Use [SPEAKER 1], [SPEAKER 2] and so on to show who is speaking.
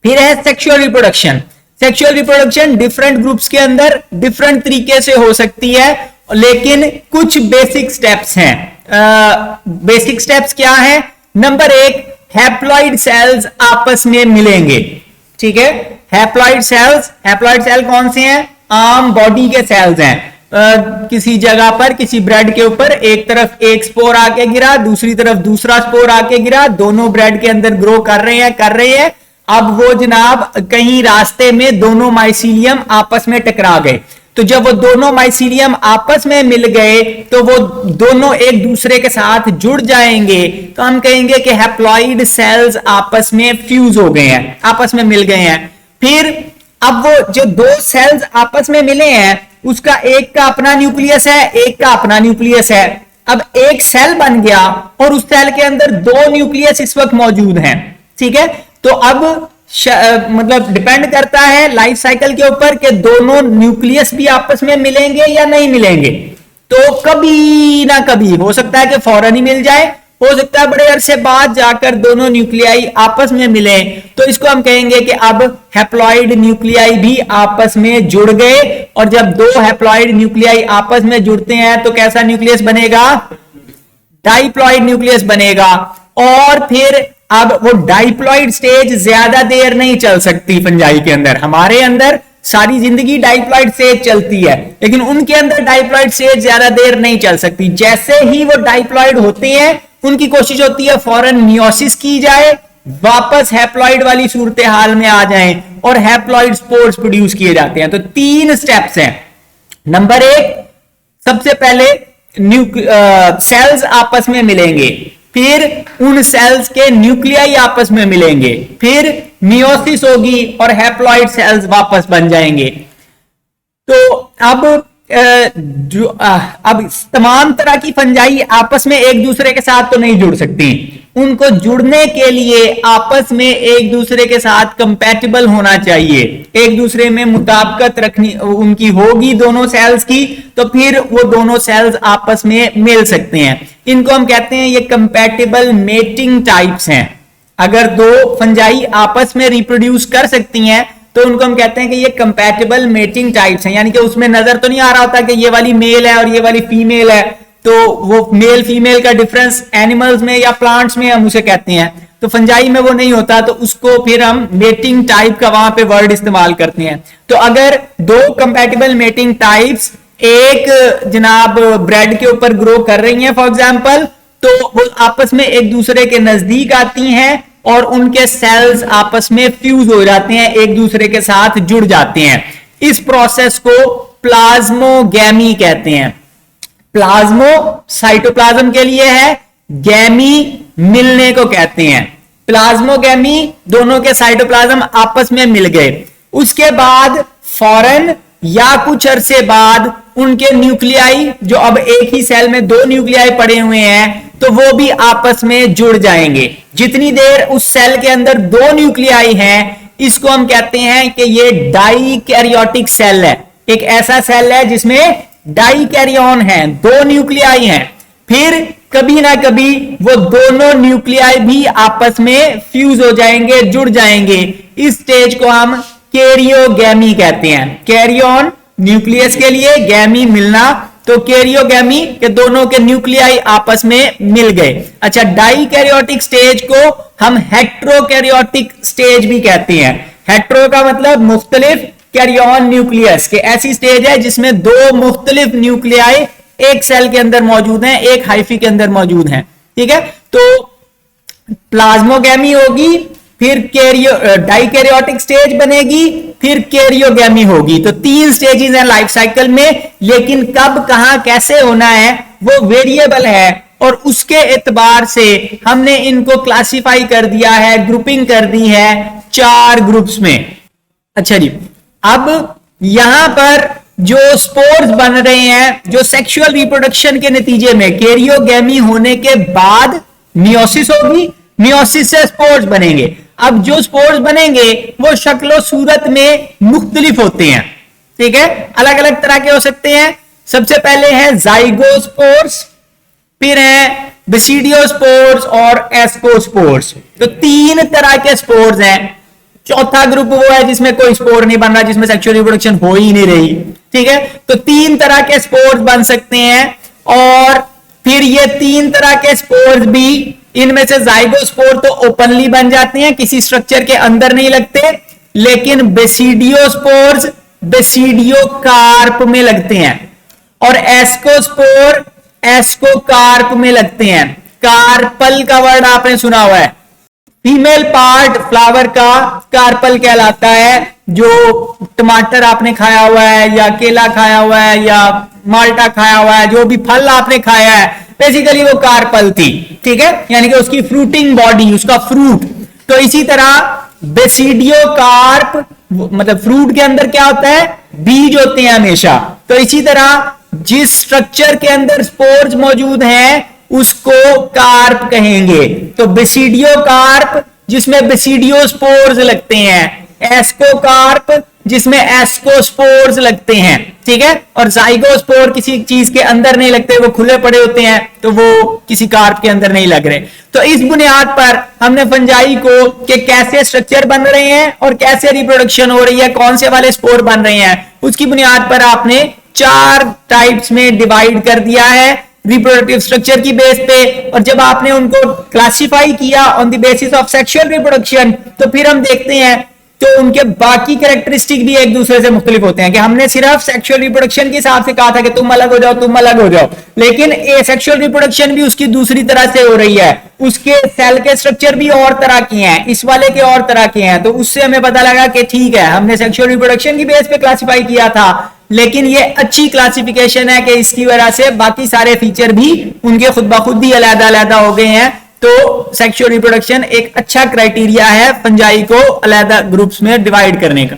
[SPEAKER 1] फिर है sexual reproduction. Sexual reproduction different groups के अंदर डिफरेंट तरीके से हो सकती है, लेकिन कुछ बेसिक स्टेप्स हैं। बेसिक स्टेप्स क्या है? नंबर 1, हैप्लॉइड सेल्स आपस में मिलेंगे। ठीक है, हैप्लॉइड सेल कौन से हैं? आम बॉडी के सेल्स हैं। किसी जगह पर किसी ब्रेड के ऊपर एक तरफ एक स्पोर आके गिरा, दूसरी तरफ दूसरा स्पोर आके गिरा, दोनों ब्रेड के अंदर ग्रो कर रहे हैं। अब वो जनाब कहीं रास्ते में दोनों माइसीलियम आपस में टकरा गए। तो जब वो दोनों माइसीलियम आपस में मिल गए तो वो दोनों एक दूसरे के साथ जुड़ जाएंगे, तो हम कहेंगे कि हैप्लॉइड सेल्स आपस में फ्यूज हो गए हैं, आपस में मिल गए हैं। फिर अब वो जो दो सेल्स आपस में मिले हैं उसका एक का अपना न्यूक्लियस है, एक का अपना न्यूक्लियस है। अब एक सेल बन गया और उस सेल के अंदर दो न्यूक्लियस इस वक्त मौजूद हैं। ठीक है, तो अब मतलब डिपेंड करता है लाइफ साइकिल के ऊपर कि दोनों न्यूक्लियस भी आपस में मिलेंगे या नहीं मिलेंगे। तो कभी ना कभी हो सकता है कि फौरन ही मिल जाए, हो सकता है बड़े अरसे बाद जाकर दोनों न्यूक्लियाई आपस में मिले, तो इसको हम कहेंगे कि अब हैप्लॉइड न्यूक्लियाई भी आपस में जुड़ गए। और जब दो हैप्लॉइड न्यूक्लियाई आपस में जुड़ते हैं तो कैसा न्यूक्लियस बनेगा? डाइप्लॉइड न्यूक्लियस बनेगा। और फिर अब वो डाइप्लॉइड स्टेज ज्यादा देर नहीं चल सकती फंजाई के अंदर। हमारे अंदर सारी जिंदगी डाइप्लॉइड स्टेज चलती है, लेकिन उनके अंदर डाइप्लॉइड स्टेज ज्यादा देर नहीं चल सकती। जैसे ही वो डाइप्लॉइड होते हैं उनकी कोशिश होती है फौरन मियोसिस की जाए, वापस हैप्लॉइड वाली सूरत हाल में आ जाएं और हैप्लॉइड स्पोर्स प्रोड्यूस किए जाते हैं। तो 3 स्टेप्स हैं। नंबर 1, सबसे पहले सेल्स आपस में मिलेंगे, फिर उन सेल्स के न्यूक्लियाई आपस में मिलेंगे, फिर मियोसिस होगी और हैप्लॉइड सेल्स वापस बन जाएंगे। तो अब तमाम तरह की फंजाई आपस में एक दूसरे के साथ तो नहीं जुड़ सकती। उनको जुड़ने के लिए आपस में एक दूसरे के साथ कंपैटिबल होना चाहिए, एक दूसरे में मुताबिकत रखनी उनकी होगी दोनों सेल्स की, तो फिर वो दोनों सेल्स आपस में मिल सकते हैं। इनको हम कहते हैं ये कंपैटिबल मेटिंग टाइप्स हैं। अगर दो फंजाई आपस में रिप्रोड्यूस कर सकती हैं तो उनको हम कहते हैं कि ये कंपैटिबल मेटिंग टाइप्स हैं। यानी कि उसमें नजर तो नहीं आ रहा होता कि ये वाली मेल है और ये वाली फीमेल है, तो वो मेल फीमेल का डिफरेंस एनिमल्स में या प्लांट्स में हम उसे कहते हैं, तो फंजाई में वो नहीं होता, तो उसको फिर हम मेटिंग टाइप का वहां पे वर्ड इस्तेमाल करते हैं। तो अगर दो कंपैटिबल मेटिंग टाइप्स एक जनाब ब्रेड के ऊपर ग्रो कर रही हैं फॉर एग्जांपल, तो वो आपस में एक दूसरे के नजदीक आती हैं और उनके सेल्स आपस में फ्यूज हो जाते हैं, एक दूसरे के साथ जुड़ जाते हैं। इस प्रोसेस को प्लाज्मोगैमी कहते हैं। प्लाज्मो साइटोप्लाज्म के लिए है, गैमी मिलने को कहते हैं। प्लाज्मोगैमी दोनों के साइटोप्लाज्म आपस में मिल गए, उसके बाद फौरन या कुछ अरसे बाद उनके न्यूक्लियाई, जो अब एक ही सेल में दो न्यूक्लियाई पड़े हुए हैं, तो वो भी आपस में जुड़ जाएंगे। जितनी देर उस सेल के अंदर दो न्यूक्लियाई हैं, इसको हम कहते हैं कि ये डाइकैरियोटिक सेल है। एक ऐसा सेल है जिसमें डाइकैरियन है, दो न्यूक्लियाई हैं। फिर कभी ना कभी वो दोनों न्यूक्लियाई भी आपस में फ्यूज हो जाएंगे, जुड़ जाएंगे। इस स्टेज को हम कैरियोगैमी कहते हैं। कैरियन न्यूक्लियस के लिए, गैमी मिलना, तो कैरियोगैमी के दोनों के न्यूक्लियाई आपस में मिल गए। अच्छा, डाइकैरियोटिक स्टेज को हम हेट्रोकैरियोटिक स्टेज भी कहते हैं। हेट्रो का मतलब मुख्तलिफ, कैरियन न्यूक्लियस के ऐसी स्टेज है जिसमें दो मुख्तलिफ न्यूक्लियाई एक सेल के अंदर मौजूद हैं, एक हाइफी के अंदर मौजूद हैं। ठीक है, तो प्लाज्मोगैमी होगी, फिर डाइकैरियोटिक स्टेज बनेगी, फिर कैरियोगैमी होगी। तो 3 स्टेजेस हैं लाइफ साइकिल में, लेकिन कब कहां कैसे होना है वो वेरिएबल है और उसके एतबार से हमने इनको क्लासिफाई कर दिया है, ग्रुपिंग कर दी है 4 ग्रुप्स में। अच्छा जी, अब यहां पर जो स्पोर्स बन रहे हैं, जो सेक्सुअल रिप्रोडक्शन के नतीजे में कैरियोगैमी होने के बाद मियोसिस होगी, मियोसिस से स्पोर्स बनेंगे। अब जो स्पोर्स बनेंगे वो शक्लो सूरत में मुख्तलिफ होते हैं। ठीक है, अलग अलग तरह के हो सकते हैं। सबसे पहले है जाइगोस्पोर्स, फिर है बेसिडियोस्पोर्स और एस्कोस्पोर्स। तो 3 तरह के स्पोर्स हैं। चौथा ग्रुप वो है जिसमें कोई स्पोर नहीं बन रहा, जिसमें सेक्सुअल रिप्रोडक्शन हो ही नहीं रही। ठीक है, तो 3 तरह के स्पोर्स बन सकते हैं, और फिर ये 3 तरह के स्पोर्स भी, इनमें से जाइगोस्पोर तो ओपनली बन जाते हैं, किसी स्ट्रक्चर के अंदर नहीं लगते, लेकिन बेसिडियोस्पोर्स बेसिडियोकार्प में लगते हैं, और एस्कोस्पोर एस्कोकार्प में लगते हैं। कार्पल का वर्ड आपने सुना हुआ है, फीमेल पार्ट फ्लावर का कार्पल कहलाता है। जो टमाटर आपने खाया हुआ है, या केला खाया हुआ है, या माल्टा खाया हुआ है, जो भी फल आपने खाया है, बेसिकली वो कार्पल थी। ठीक है, यानी कि उसकी फ्रूटिंग बॉडी, उसका फ्रूट। तो इसी तरह बेसिडियोकार्प, मतलब फ्रूट के अंदर क्या होता है, बीज होते हैं हमेशा। तो इसी तरह जिस स्ट्रक्चर के अंदर स्पोर्स मौजूद हैं उसको कार्प कहेंगे। तो बेसिडियोकार्प जिसमें बेसिडियोस्पोर्स लगते हैं, एस्कोकार्प जिसमें एस्कोस्पोर्स लगते हैं। ठीक है, और जाइगोस्पोर किसी चीज के अंदर नहीं लगते, वो खुले पड़े होते हैं, तो वो किसी कार्प के अंदर नहीं लग रहे। तो इस बुनियाद पर हमने फंजाई को कि कैसे स्ट्रक्चर बन रहे हैं और कैसे रिप्रोडक्शन हो रही है, कौन से वाले स्पोर बन रहे हैं, उसकी बुनियाद पर आपने 4 टाइप्स में डिवाइड कर दिया है रिप्रोडक्टिव स्ट्रक्चर की बेस पे। और जब आपने उनको क्लासिफाई किया on the basis of sexual reproduction, तो फिर हम देखते हैं तो उनके बाकी कैरेक्टरिस्टिक भी एक दूसरे से मुख्तलिफ होते हैं। कि हमने सिर्फ सेक्सुअल रिप्रोडक्शन के हिसाब से कहा था कि तुम अलग हो जाओ, तुम अलग हो जाओ, लेकिन ये सेक्सुअल रिप्रोडक्शन भी उसकी दूसरी तरह से हो रही है। उसके सेल के स्ट्रक्चर भी और तरह के हैं, इस वाले के और तरह के हैं। तो उससे हमें पता लगा कि ठीक है, हमने सेक्सुअल रिप्रोडक्शन की बेस पे क्लासिफाई किया था, लेकिन ये अच्छी क्लासिफिकेशन है कि इसकी वजह से बाकी सारे फीचर भी उनके खुद ब खुद ही अलग-अलग हो गए हैं। तो सेक्सुअल रिप्रोडक्शन एक अच्छा क्राइटेरिया है फंजाई को अलग ग्रुप्स में डिवाइड करने का।